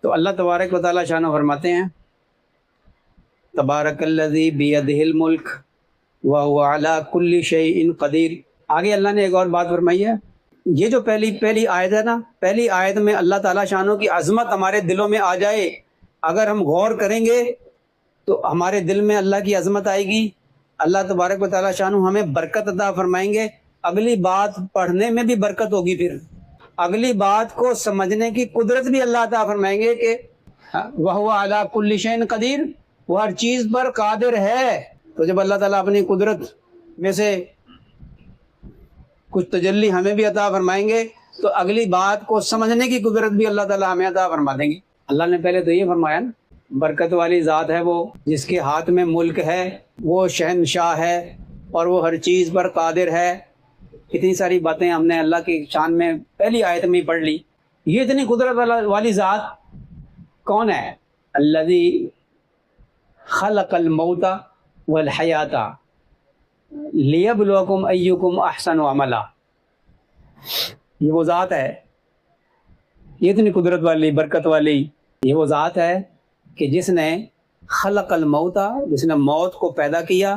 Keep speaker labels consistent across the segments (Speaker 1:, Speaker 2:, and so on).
Speaker 1: تو اللہ تبارک و تعالیٰ شانہ فرماتے ہیں تبارک الذی بیدہ الملک وہو علی کل شیء قدیر۔ آگے اللہ نے ایک اور بات فرمائی ہے، یہ جو پہلی آیت ہے نا، پہلی آیت میں اللہ تعالیٰ شانہ کی عظمت ہمارے دلوں میں آ جائے، اگر ہم غور کریں گے تو ہمارے دل میں اللہ کی عظمت آئے گی، اللہ تبارک و تعالیٰ شانہ ہمیں برکت عطا فرمائیں گے، اگلی بات پڑھنے میں بھی برکت ہوگی، پھر اگلی بات کو سمجھنے کی قدرت بھی اللہ عطا فرمائیں گے کہ وَهُوَ عَلَىٰ كُلِّ شَيْءٍ قدیر، وہ ہر چیز پر قادر ہے۔ تو جب اللہ تعالیٰ اپنی قدرت میں سے کچھ تجلی ہمیں بھی عطا فرمائیں گے تو اگلی بات کو سمجھنے کی قدرت بھی اللہ تعالیٰ ہمیں عطا فرما دیں گے۔ اللہ نے پہلے تو یہ فرمایا نا، برکت والی ذات ہے وہ جس کے ہاتھ میں ملک ہے، وہ شہنشاہ ہے اور وہ ہر چیز پر قادر ہے۔ اتنی ساری باتیں ہم نے اللہ کی شان میں پہلی آیت میں ہی پڑھ لی۔ یہ اتنی قدرت والی ذات کون ہے؟ الذی خلق الموت والحیات لیبلوکم ایکم احسن عملا۔ یہ وہ ذات ہے، یہ اتنی قدرت والی برکت والی یہ وہ ذات ہے کہ جس نے خلق الموت، جس نے موت کو پیدا کیا،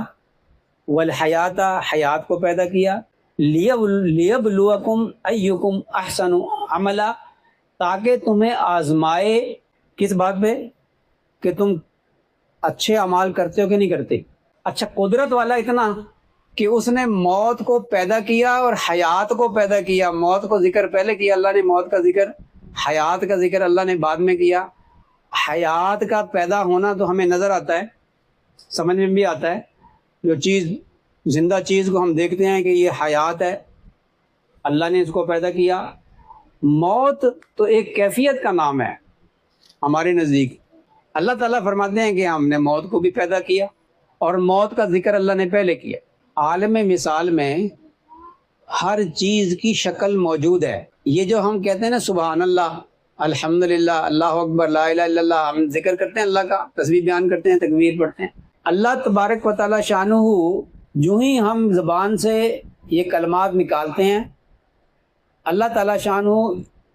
Speaker 1: والحیات، حیات کو پیدا کیا، لیبلوکم ایکم احسن عملا، تاکہ تمہیں آزمائے کس بات پہ کہ تم اچھے اعمال کرتے ہو کہ نہیں کرتے۔ اچھا، قدرت والا اتنا کہ اس نے موت کو پیدا کیا اور حیات کو پیدا کیا۔ موت کو ذکر پہلے کیا اللہ نے، موت کا ذکر، حیات کا ذکر اللہ نے بعد میں کیا۔ حیات کا پیدا ہونا تو ہمیں نظر آتا ہے، سمجھ میں بھی آتا ہے، جو چیز زندہ چیز کو ہم دیکھتے ہیں کہ یہ حیات ہے، اللہ نے اس کو پیدا کیا۔ موت تو ایک کیفیت کا نام ہے ہمارے نزدیک۔ اللہ تعالیٰ فرماتے ہیں کہ ہم نے موت کو بھی پیدا کیا اور موت کا ذکر اللہ نے پہلے کیا۔ عالم مثال میں ہر چیز کی شکل موجود ہے۔ یہ جو ہم کہتے ہیں نا سبحان اللہ، الحمدللہ، اللہ اکبر، لا الہ الا اللہ، ہم ذکر کرتے ہیں اللہ کا، تسبیح بیان کرتے ہیں، تکبیر پڑھتے ہیں۔ اللہ تبارک و تعالیٰ شانہ جو ہی ہم زبان سے یہ کلمات نکالتے ہیں، اللہ تعالیٰ شانہ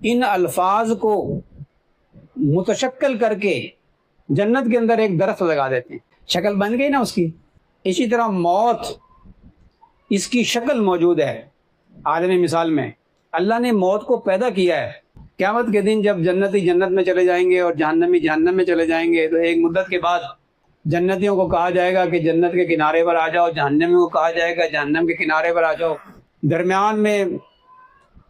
Speaker 1: ان الفاظ کو متشکل کر کے جنت کے اندر ایک درخت لگا دیتے ہیں، شکل بن گئی نا اس کی۔ اسی طرح موت، اس کی شکل موجود ہے عالم مثال میں۔ اللہ نے موت کو پیدا کیا ہے۔ قیامت کے دن جب جنتی جنت میں چلے جائیں گے اور جہنمی جہنم میں چلے جائیں گے تو ایک مدت کے بعد جنتیوں کو کہا جائے گا کہ جنت کے کنارے پر آ جاؤ، جہنمیوں کو کہا جائے گا جہنم کے کنارے پر آ جاؤ۔ درمیان میں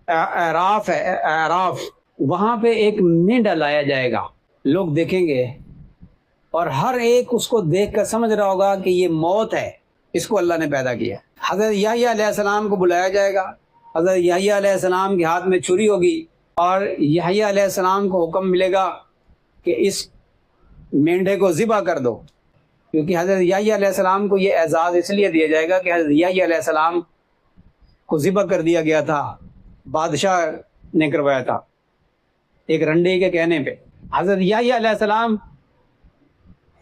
Speaker 1: اعراف ہے، اعراف، وہاں پہ ایک مینڈا لایا جائے گا، لوگ دیکھیں گے اور ہر ایک اس کو دیکھ کر سمجھ رہا ہوگا کہ یہ موت ہے، اس کو اللہ نے پیدا کیا۔ حضرت یحییٰ علیہ السلام کو بلایا جائے گا، حضرت یحییٰ علیہ السلام کے ہاتھ میں چھری ہوگی اور یحییٰ علیہ السلام کو حکم ملے گا کہ اس مینڈے کو ذبح کر دو، کیونکہ حضرت یحییٰ علیہ السلام کو یہ اعزاز اس لیے دیا جائے گا کہ حضرت یحییٰ علیہ السلام کو ذبح کر دیا گیا تھا، بادشاہ نے کروایا تھا ایک رنڈے کے کہنے پہ۔ حضرت یحییٰ علیہ السلام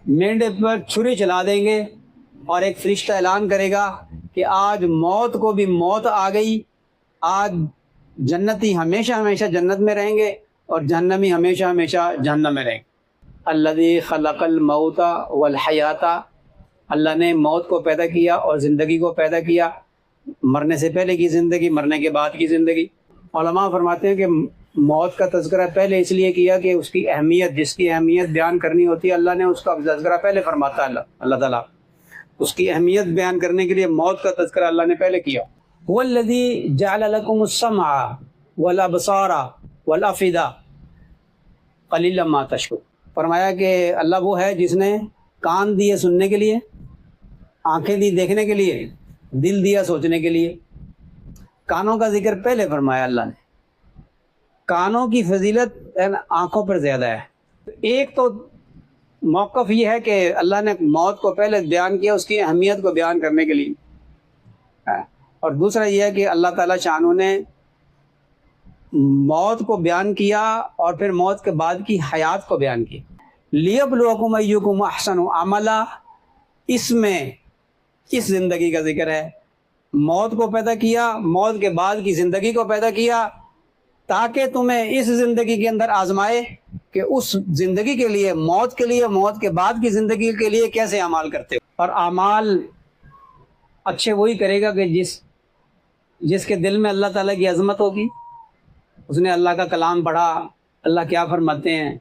Speaker 1: مینڈے پر چھری چلا دیں گے اور ایک فرشتہ اعلان کرے گا کہ آج موت کو بھی موت آ گئی، آج جنتی ہمیشہ ہمیشہ جنت میں رہیں گے اور جہنمی ہمیشہ ہمیشہ جہنم میں رہیں گے۔ الذی خلق الموت والحیات، اللہ نے موت کو پیدا کیا اور زندگی کو پیدا کیا، مرنے سے پہلے کی زندگی، مرنے کے بعد کی زندگی۔ علماء فرماتے ہیں کہ موت کا تذکرہ پہلے اس لیے کیا کہ اس کی اہمیت، جس کی اہمیت بیان کرنی ہوتی ہے اللہ نے اس کا تذکرہ پہلے فرماتا ہے۔ اللہ تعالیٰ اس کی اہمیت بیان کرنے کے لیے موت کا تذکرہ اللہ نے پہلے کیا۔ هو الذی جعل لکم السمع والابصار والافئدہ قلیلا ما تشکرون۔ فرمایا کہ اللہ وہ ہے جس نے کان دیے سننے کے لیے، آنکھیں دی دیکھنے کے لیے، دل دیا سوچنے کے لیے۔ کانوں کا ذکر پہلے فرمایا اللہ نے، کانوں کی فضیلت آنکھوں پر زیادہ ہے۔ ایک تو موقف یہ ہے کہ اللہ نے موت کو پہلے بیان کیا اس کی اہمیت کو بیان کرنے کے لیے، اور دوسرا یہ ہے کہ اللہ تعالیٰ شانہ نے موت کو بیان کیا اور پھر موت کے بعد کی حیات کو بیان کی۔ لیبلوکم ایکم احسن عملا، اس میں اس زندگی کا ذکر ہے۔ موت کو پیدا کیا، موت کے بعد کی زندگی کو پیدا کیا تاکہ تمہیں اس زندگی کے اندر آزمائے کہ اس زندگی کے لیے، موت کے لیے، موت کے بعد کی زندگی کے لیے کیسے اعمال کرتے ہو۔ اور اعمال اچھے وہی کرے گا کہ جس کے دل میں اللہ تعالیٰ کی عظمت ہوگی، اس نے اللہ کا کلام پڑھا، اللہ کیا فرماتے ہیں،